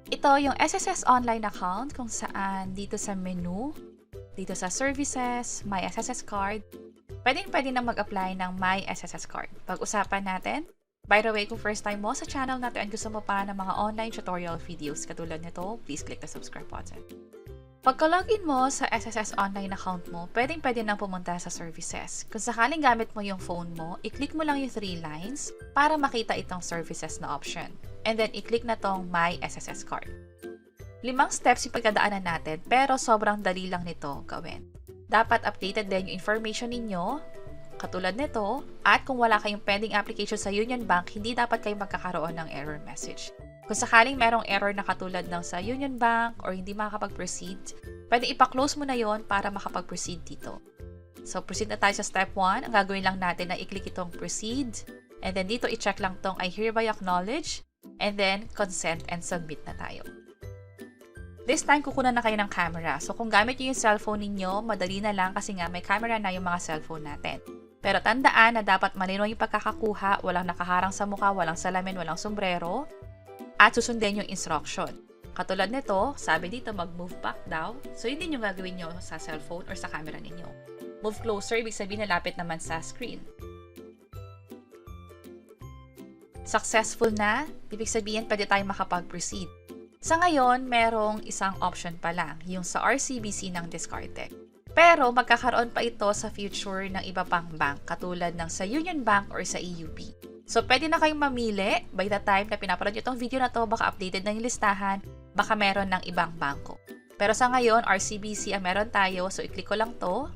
Ito yung SSS online account kung saan dito sa menu, dito sa services, MySSS card, pwede na mag-apply ng MySSS card. Pag-usapan natin. By the way, kung first time mo sa channel natin at gusto mo pa ng mga online tutorial videos katulad nito, please click the subscribe button. Pagka-login mo sa SSS online account mo, pwede nang pumunta sa services. Kung sakaling gamit mo yung phone mo, i-click mo lang yung 3 lines para makita itong services na option. And then, i-click na tong My SSS card. 5 steps yung pagkadaanan natin, pero sobrang dali lang nito gawin. Dapat updated din yung information ninyo, katulad nito, at kung wala kayong pending application sa Union Bank, hindi dapat kayo magkakaroon ng error message. Kung sakaling merong error na katulad ng sa Union Bank or hindi makakapag-proceed, pwede ipa-close mo na yon para makapag-proceed dito. So, proceed na tayo sa step 1. Ang gagawin lang natin na i-click itong proceed. And then dito, i-check lang tong I hereby acknowledge. And then, consent and submit na tayo. This time, kukunan na kayo ng camera. So, kung gamit nyo yung cellphone ninyo, madali na lang kasi nga may camera na yung mga cellphone natin. Pero tandaan na dapat malinaw yung pagkakakuha, walang nakaharang sa mukha, walang salamin, walang sombrero, at susundin yung instruction. Katulad nito, sabi dito mag-move back daw. So, yun din yung gagawin nyo sa cellphone or sa camera ninyo. Move closer, ibig sabihin na lapit naman sa screen. Successful na, ibig sabihin pwede tayong makapag-proceed. Sa ngayon, merong isang option pa lang, yung sa RCBC ng DiskarTech. Pero magkakaroon pa ito sa future ng iba pang bank, katulad ng sa Union Bank or sa EUB. So, pwede na kayong mamili. By the time na pinapanood nyo itong video na to, baka updated na yung listahan, baka meron ng ibang bangko. Pero sa ngayon, RCBC ang meron tayo, so i-click ko lang to.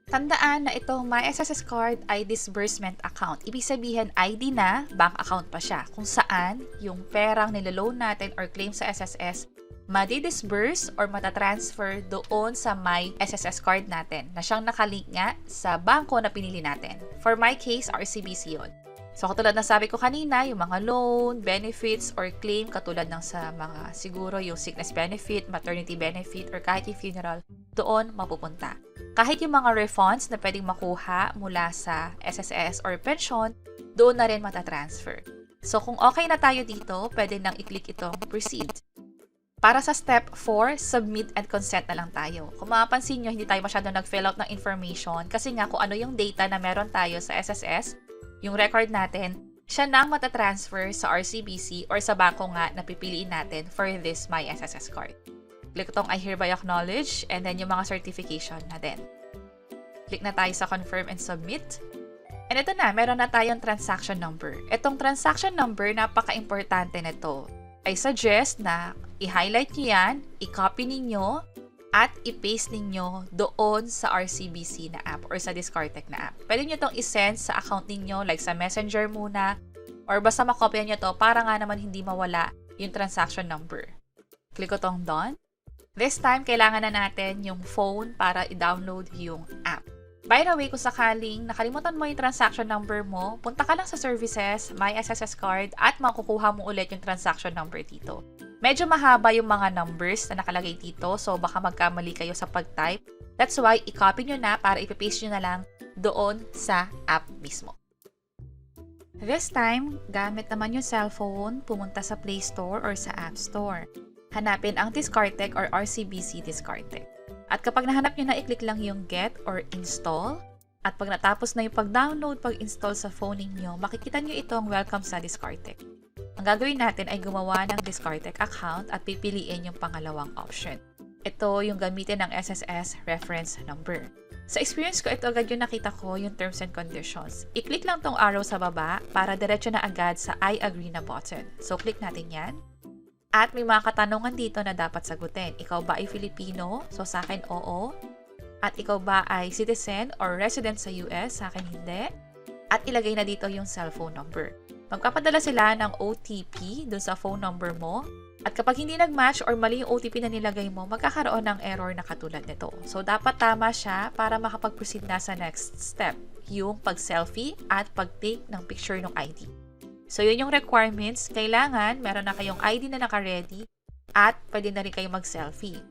Tandaan na itong MySSS card ay disbursement account. Ibig sabihin, ID na, bank account pa siya. Kung saan, yung perang niloloan natin or claim sa SSS, madi-disburse or matatransfer doon sa MySSS card natin na siyang nakalink nga sa bangko na pinili natin. For my case, RCBC yun. So, katulad na sabi ko kanina, yung mga loan, benefits, or claim, katulad ng sa mga siguro yung sickness benefit, maternity benefit, or kahit yung funeral, doon mapupunta. Kahit yung mga refunds na pwedeng makuha mula sa SSS or pension, doon na rin matatransfer. So, kung okay na tayo dito, pwede nang i-click itong proceed. Para sa step 4, submit and consent na lang tayo. Kung mapapansin nyo, hindi tayo masyadong nag-fill out ng information kasi nga kung ano yung data na meron tayo sa SSS, yung record natin, siya nang matatransfer sa RCBC or sa bangko nga na pipiliin natin for this MySSS card. Click itong I hereby acknowledge and then yung mga certification na din. Click na tayo sa confirm and submit. And ito na, meron na tayong transaction number. Itong transaction number, napaka-importante nito. I suggest na i-highlight nyo yan, i-copy ninyo, at i-paste ninyo doon sa RCBC na app or sa DiskarTech na app. Pwede nyo itong i-send sa account ninyo, like sa Messenger muna, or basta makopya nyo to para nga naman hindi mawala yung transaction number. Click ko tong done. This time, kailangan na natin yung phone para i-download yung app. By the way, kung sakaling nakalimutan mo yung transaction number mo, punta ka lang sa services, MySSS card, at makukuha mo ulit yung transaction number dito. Medyo mahaba yung mga numbers na nakalagay dito, so baka magkamali kayo sa pag-type. That's why, i-copy nyo na para ipapaste nyo na lang doon sa app mismo. This time, gamit naman yung cellphone, pumunta sa Play Store or sa App Store. Hanapin ang DiskarTech or RCBC DiskarTech. At kapag nahanap nyo na, i-click lang yung get or install. At pag natapos na yung pag-download, pag-install sa phone ninyo, makikita nyo itong welcome sa DiskarTech. Ang gagawin natin ay gumawa ng DiskarTech account at pipiliin yung pangalawang option. Ito yung gamitin ng SSS reference number. Sa experience ko, ito agad yung nakita ko yung terms and conditions. I-click lang tong arrow sa baba para diretso na agad sa I agree na button. So, click natin yan. At may mga katanungan dito na dapat sagutin. Ikaw ba ay Filipino? So, sa akin, oo. At ikaw ba ay citizen or resident sa US? Sa akin, hindi. At ilagay na dito yung cellphone number. Magpapadala sila ng OTP dun sa phone number mo. At kapag hindi nag-match or mali yung OTP na nilagay mo, magkakaroon ng error na katulad nito. So, dapat tama siya para makapag-proceed na sa next step. Yung pag-selfie at pag-take ng picture ng ID. So, yun yung requirements. Kailangan, meron na kayong ID na naka-ready at pwede na rin kayong mag-selfie.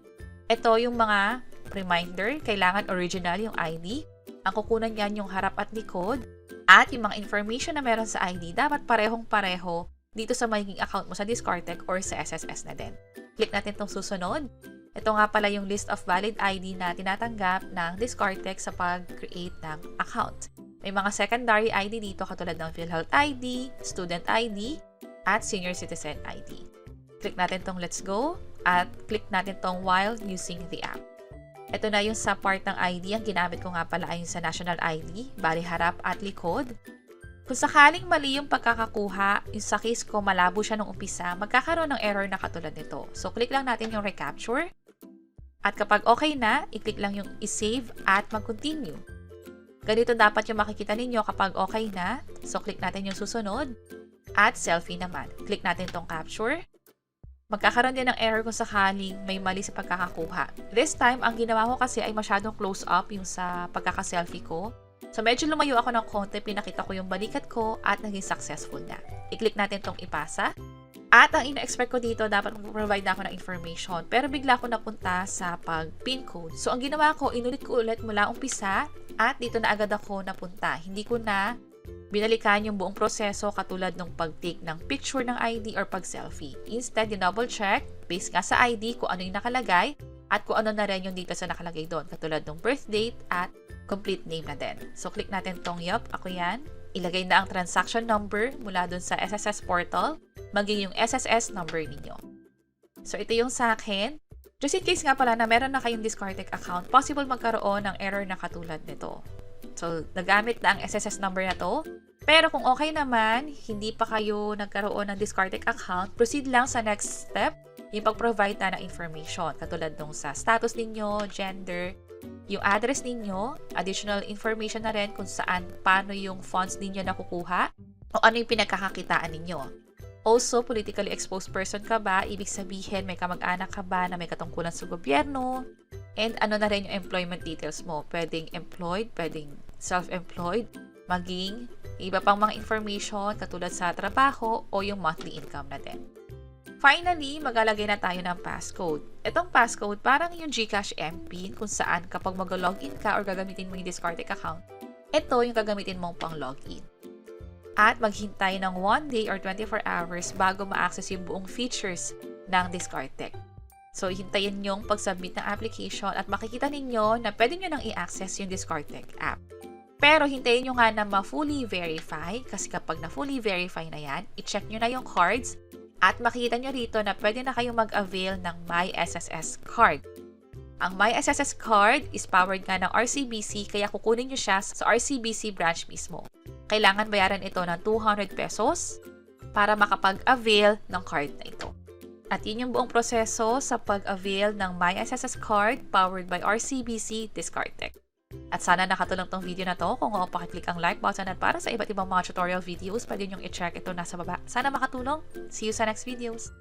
Ito yung mga reminder. Kailangan original yung ID. Ang kukunan yan yung harap at likod. At yung mga information na meron sa ID, dapat parehong-pareho dito sa magiging account mo sa DiskarTech or sa SSS na din. Click natin itong susunod. Ito nga pala yung list of valid ID na tinatanggap ng DiskarTech sa pag-create ng account. May mga secondary ID dito katulad ng PhilHealth ID, Student ID, at Senior Citizen ID. Click natin itong Let's Go at click natin itong While Using the App. Ito na yung sa part ng ID. Ang ginamit ko nga pala ay yung sa National ID, bali harap at likod. Kung sakaling mali yung pagkakakuha, yung sa case ko malabo siya nung umpisa, magkakaroon ng error na katulad nito. So, click lang natin yung recapture. At kapag okay na, i-click lang yung i-save at mag-continue. Ganito dapat yung makikita ninyo kapag okay na. So, click natin yung susunod. At selfie naman. Click natin itong capture. Magkakaroon din ng error kung sakaling may mali sa pagkakakuha. This time, ang ginawa ko kasi ay masyadong close up yung sa pagkaka-selfie ko. So, medyo lumayo ako ng konti, pinakita ko yung balikat ko at naging successful na. I-click natin itong ipasa. At ang ina-expect ko dito, dapat mag-provide na ako ng information. Pero bigla ako napunta sa pag-pin code. So, ang ginawa ko, inulit ko ulit mula umpisa at dito na agad ako napunta. Hindi ko na binalikan yung buong proseso katulad ng pag-take ng picture ng ID or pag-selfie. Instead, double check based nga sa ID kung ano yung nakalagay at kung ano na rin yung dito sa nakalagay doon. Katulad ng birth date at complete name na din. So, click natin tong yup, ako yan. Ilagay na ang transaction number mula dun sa SSS portal, maging yung SSS number ninyo. So, ito yung sa akin. Just in case nga pala na meron na kayong DiskarTech account, possible magkaroon ng error na katulad nito. So, nagamit na ang SSS number na to. Pero kung okay naman, hindi pa kayo nagkaroon ng DiskarTech account, proceed lang sa next step, yung pag-provide na ng information. Katulad nung sa status ninyo, gender, yung address ninyo, additional information na rin kung saan, paano yung funds ninyo nakukuha, o ano yung pinagkakakitaan ninyo. Also, politically exposed person ka ba? Ibig sabihin, may kamag-anak ka ba na may katungkulan sa gobyerno? And ano na rin yung employment details mo? Pwedeng employed, pwedeng self-employed, maging iba pang mga information katulad sa trabaho o yung monthly income na din. Finally, maglalagay na tayo ng passcode. Itong passcode, parang yung GCash MPIN kung saan kapag mag-login ka or gagamitin mo yung DiskarTech account, ito yung gagamitin mong pang-login. At maghintay ng 1 day or 24 hours bago ma-access yung buong features ng DiskarTech. So, hintayin yung pag-submit ng application at makikita ninyo na pwede nyo nang i-access yung DiskarTech app. Pero hintayin nyo nga na ma-fully verify kasi kapag na-fully verify na yan, i-check nyo na yung cards at makikita nyo rito na pwede na kayong mag-avail ng MySSS card. Ang MySSS card is powered nga ng RCBC kaya kukunin nyo siya sa RCBC branch mismo. Kailangan bayaran ito ng 200 pesos para makapag-avail ng card na ito. At yun yung buong proseso sa pag-avail ng MySSS card powered by RCBC DiskarTech. At sana nakatulong tong video na to. Kung oo, pakiclick ang like button at para sa iba't ibang mga tutorial videos, pwede nyong i-check ito nasa baba. Sana makatulong. See you sa next videos.